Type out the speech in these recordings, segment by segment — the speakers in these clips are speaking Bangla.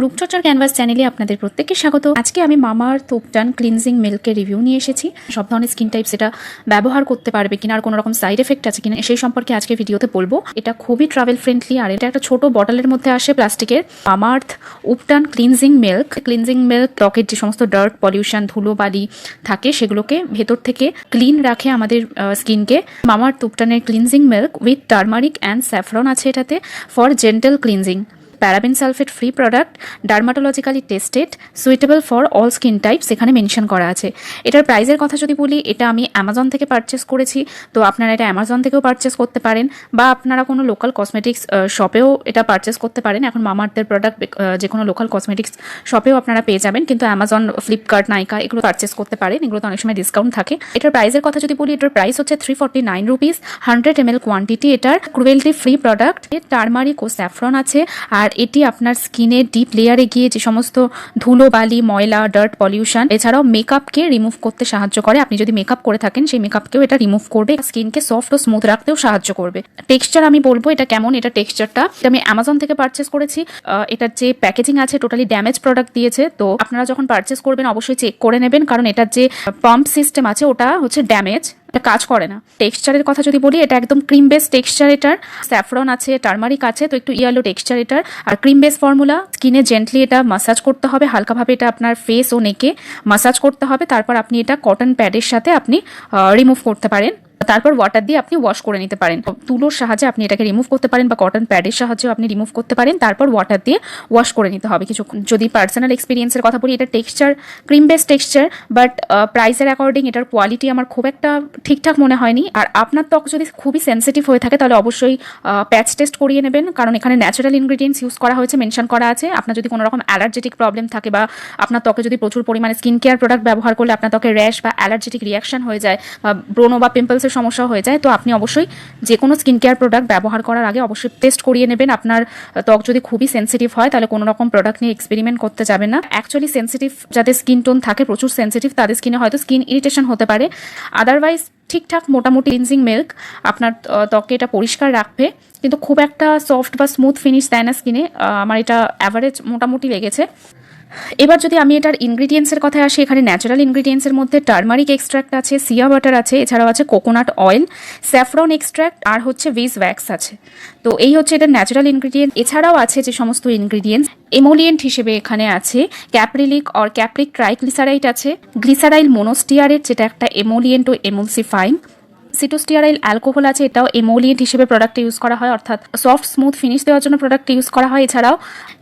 রূপচর্চার ক্যানভাস চ্যানেলে আপনাদের প্রত্যেককে স্বাগত। আজকে আমি মামাআর্থ উপটান ক্লিনজিং মিল্কের রিভিউ নিয়ে এসেছি। সব ধরনের স্কিন টাইপস এটা ব্যবহার করতে পারবে কিনা, আর কোনো রকম সাইড এফেক্ট আছে কিনা সেই সম্পর্কে আজকে ভিডিওতে বলবো। এটা খুবই ট্রাভেল ফ্রেন্ডলি, আর এটা একটা ছোট বটলের মধ্যে আসে প্লাস্টিকের। মামাআর্থ উপটান ক্লিনজিং মিল্ক ত্বকের যে সমস্ত ডার্ট, পলিউশন, ধুলো বালি থাকে সেগুলোকে ভেতর থেকে ক্লিন রাখে আমাদের স্কিনকে। মামাআর্থ উপটানের cleansing milk with turmeric and saffron আছে এটাতে, for gentle cleansing. Paraben sulphate free product, dermatologically tested, suitable for all skin types এখানে মেনশন করা আছে। এটার প্রাইসের কথা যদি বলি, এটা আমি অ্যামাজন থেকে পারচেস করেছি, তো আপনারা এটা অ্যামাজন থেকেও পারচেস করতে পারেন, বা আপনারা কোনো লোকাল কসমেটিক্স শপেও এটা পারচেস করতে পারেন। এখন মামাআর্থের প্রোডাক্ট যে কোনো লোকাল কসমেটিক্স শপেও আপনারা পেয়ে যাবেন, কিন্তু অ্যামাজন, ফ্লিপকার্ট, নাইকা এগুলো পারচেস করতে পারেন। এগুলোতে অনেক সময় ডিসকাউন্ট থাকে। এটার প্রাইসের কথা যদি বলি, এটার প্রাইস হচ্ছে 349 রুপিস, 100 ml কোয়ান্টিটি। এটার ক্রুয়েলটি ফ্রি প্রোডাক্ট, টার্মারিক ও স্যাফরন আছে। আর এটি আপনার স্কিনের ডিপ লেয়ারে গিয়ে যে সমস্ত ধুলো বালি, ময়লা, ডার্ট, পলিউশন, এছাড়াও মেকআপকে রিমুভ করতে সাহায্য করে। আপনি যদি মেকআপ করে থাকেন সেই মেকআপকেও এটা রিমুভ করবে, স্কিনকে সফট ও স্মুথ রাখতেও সাহায্য করবে। টেক্সচার আমি বলবো এটা কেমন। এটা টেক্সচারটা আমি অ্যামাজন থেকে পারচেস করেছি। এটার যে প্যাকেজিং আছে টোটালি ড্যামেজ প্রোডাক্ট দিয়েছে, তো আপনারা যখন পারচেস করবেন অবশ্যই চেক করে নেবেন, কারণ এটার যে পাম্প সিস্টেম আছে ওটা হচ্ছে ড্যামেজ, এটা কাজ করে না। টেক্সচারের কথা যদি বলি, এটা একদম ক্রিম বেস টেক্সচার। এটার স্যাফরন আছে, টার্মারিক আছে, তো একটু ইয়েলো টেক্সচার এটার। আর ক্রিম বেস ফর্মুলা, স্কিনে জেন্টলি এটা মাসাজ করতে হবে, হালকাভাবে এটা আপনার ফেস ও নেকে মাসাজ করতে হবে। তারপর আপনি এটা কটন প্যাডের সাথে আপনি রিমুভ করতে পারেন। তারপর ওয়াটার দিয়ে আপনি ওয়াশ করে নিতে পারেন। তুলোর সাহায্যে আপনি এটাকে রিমুভ করতে পারেন, বা কটন প্যাডের সাহায্যে আপনি রিমুভ করতে পারেন। তারপর ওয়াটার দিয়ে ওয়াশ করে নিতে হবে কিছুক্ষণ। যদি পার্সোনাল এক্সপিরিয়েন্সের কথা বলি, এটা texture cream base texture, but প্রাইসের অ্যাকর্ডিং এটার কোয়ালিটি আমার খুব একটা ঠিকঠাক মনে হয়নি। আর আপনার ত্বক যদি খুবই সেন্সিটিভ হয়ে থাকে তাহলে অবশ্যই প্যাচ টেস্ট করিয়ে নেবেন, কারণ এখানে ন্যাচারাল ইনগ্রিডিয়েন্টস ইউজ করা হয়েছে, মেনশন করা আছে। আপনার যদি কোনো রকম অ্যালার্জেটিক প্রবলেম থাকে, বা আপনার ত্বকে যদি প্রচুর পরিমাণে স্কিন কেয়ার প্রোডাক্ট ব্যবহার করলে আপনার ত্বকে র্যাশ বা অ্যালার্জেটিক রিয়াকশন হয়ে যায়, বা ব্রণ বা পিম্পলসের সমস্যা হয়ে যায়, তো আপনি অবশ্যই যে কোনো স্কিন কেয়ার প্রোডাক্ট ব্যবহার করার আগে অবশ্যই টেস্ট করিয়ে নেবেন। আপনার ত্বক যদি খুবই সেন্সিটিভ হয় তাহলে কোনো রকম প্রোডাক্ট নিয়ে এক্সপেরিমেন্ট করতে যাবেন না। অ্যাকচুয়ালি সেন্সিটিভ যাদের স্কিন টোন থাকে, প্রচুর সেন্সিটিভ, তাদের স্কিনে হয়তো স্কিন ইরিটেশন হতে পারে। আদারওয়াইজ ঠিকঠাক মোটামুটি ক্লিনজিং মিল্ক আপনার ত্বকে এটা পরিষ্কার রাখবে, কিন্তু খুব একটা সফট বা স্মুথ ফিনিশ দেয় না স্কিনে। আমার এটা অ্যাভারেজ মোটামুটি লেগেছে। এবার যদি আমি এটার ইনগ্রিডিয়েন্টসের কথায় আসি, এখানে ন্যাচারাল ইনগ্রিডিয়েন্টসের মধ্যে টার্মারিক এক্সট্র্যাক্ট আছে, সিয়া বাটার আছে, এছাড়াও আছে কোকোনাট অয়েল, স্যাফরন এক্সট্র্যাক্ট, আর হচ্ছে ভিজ ওয়্যাক্স আছে। তো এই হচ্ছে এটার ন্যাচারাল ইনগ্রিডিয়েন্ট। এছাড়াও আছে যে সমস্ত ইনগ্রিডিয়েন্টস এমোলিয়েন্ট হিসেবে এখানে আছে ক্যাপ্রিলিক অর ক্যাপ্রিক ট্রাইগ্লিসারাইড আছে, গ্লিসারাইল মোনোস্টিয়ারেট যেটা একটা এমোলিয়েন্ট ও এমুলসিফাইং, সিটোস্টিয়ারাইল অ্যালকোহল আছে, এটাও এমোলিয়েন্ট হিসেবে প্রোডাক্টে ইউজ করা হয়, অর্থাৎ সফট স্মুথ ফিনিশ দেওয়ার জন্য প্রোডাক্টে ইউজ করা হয়। এছাড়াও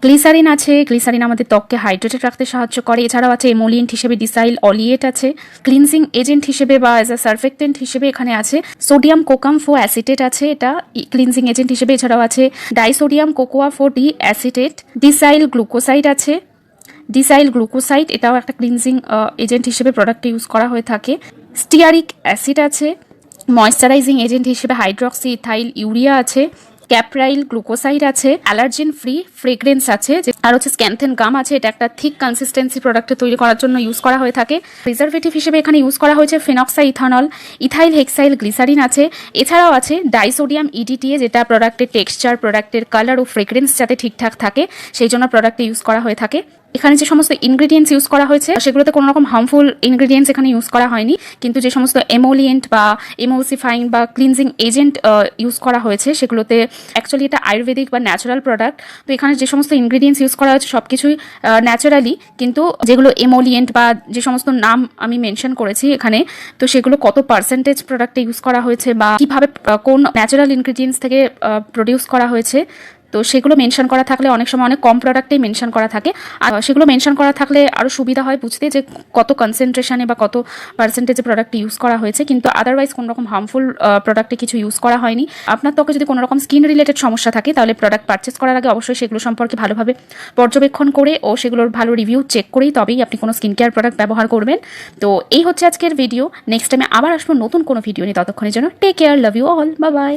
গ্লিসারিন আছে, গ্লিসারিন আমাদের ত্বককে হাইড্রেটেড রাখতে সাহায্য করে। এছাড়াও আছে এমোলিয়েন্ট হিসেবে ডিসাইল অলিয়েট আছে, ক্লিনজিং এজেন্ট হিসেবে বা অ্যাজ আ সার্ফেক্টেন্ট হিসেবে এখানে আছে সোডিয়াম কোকামফো অ্যাসিটেট আছে, এটা ক্লিনজিং এজেন্ট হিসেবে। এছাড়াও আছে ডাইসোডিয়াম কোকোয়াফো ডি অ্যাসিটেট, ডিসাইল গ্লুকোসাইড আছে, ডিসাইল গ্লুকোসাইড এটাও একটা ক্লিনজিং এজেন্ট হিসেবে প্রোডাক্টে ইউজ করা হয়ে থাকে। স্টিয়ারিক অ্যাসিড আছে, ময়েশ্চারাইজিং এজেন্ট হিসেবে হাইড্রক্সি ইথাইল ইউরিয়া আছে, ক্যাপ্রাইল গ্লুকোসাইড আছে, অ্যালার্জেন ফ্রি ফ্রেগ্রেন্স আছে, আর হচ্ছে স্ক্যান্থেন গাম আছে। এটা একটা থিক কনসিস্টেন্সি প্রোডাক্টে তৈরি করার জন্য ইউজ করা হয়ে থাকে। প্রিজারভেটিভ হিসেবে এখানে ইউজ করা হয়েছে ফেনক্সা ইথানল, ইথাইল হেক্সাইল গ্লিসারিন আছে। এছাড়াও আছে ডাইসোডিয়াম ইডিটিএ, যেটা প্রোডাক্টের টেক্সচার, প্রোডাক্টের কালার ও ফ্রেগ্রেন্স যাতে ঠিকঠাক থাকে সেই জন্য প্রোডাক্টে ইউজ করা হয়ে থাকে। এখানে যে সমস্ত ইনগ্রিডিয়েন্টস ইউজ করা হয়েছে সেগুলোতে কোনো রকম হার্মফুল ইনগ্রিডিয়েন্টস এখানে ইউজ করা হয়নি, কিন্তু যে সমস্ত এমোলিয়েন্ট বা এমোলসিফাইং বা ক্লিনজিং এজেন্ট ইউজ করা হয়েছে সেগুলোতে অ্যাকচুয়ালি এটা আয়ুর্বেদিক বা ন্যাচারাল প্রোডাক্ট, তো এখানে যে সমস্ত ইনগ্রিডিয়েন্টস ইউজ করা হয়েছে সব কিছুই ন্যাচারালি, কিন্তু যেগুলো এমোলিয়েন্ট বা যে সমস্ত নাম আমি মেনশন করেছি এখানে, তো সেগুলো কত পার্সেন্টেজ প্রোডাক্টে ইউজ করা হয়েছে বা কিভাবে কোন ন্যাচারাল ইনগ্রিডিয়েন্টস থেকে প্রডিউস করা হয়েছে, তো সেগুলো মেনশন করা থাকলে অনেক সময় অনেক কম প্রোডাক্টেই মেনশন করা থাকে। আর সেগুলো মেনশন করা থাকলে আরও সুবিধা হয় বুঝতে যে কত কনসেন্ট্রেশনে বা কত পার্সেন্টেজে প্রোডাক্ট ইউজ করা হয়েছে, কিন্তু আদারওয়াইজ কোনো রকম হার্মফুল প্রোডাক্টে কিছু ইউজ করা হয়নি। আপনার ত্বকে যদি কোনো রকম স্কিন রিলেটেড সমস্যা থাকে তাহলে প্রোডাক্ট পারচেস করার আগে অবশ্যই সেগুলো সম্পর্কে ভালোভাবে পর্যবেক্ষণ করে ও সেগুলোর ভালো রিভিউ চেক করেই তবেই আপনি কোনো স্কিন কেয়ার প্রোডাক্ট ব্যবহার করবেন। তো এই হচ্ছে আজকের ভিডিও। নেক্সট টাইমে আবার আসবো নতুন কোনো ভিডিও নিয়ে, ততক্ষণের জন্য take care, love you all, bye by.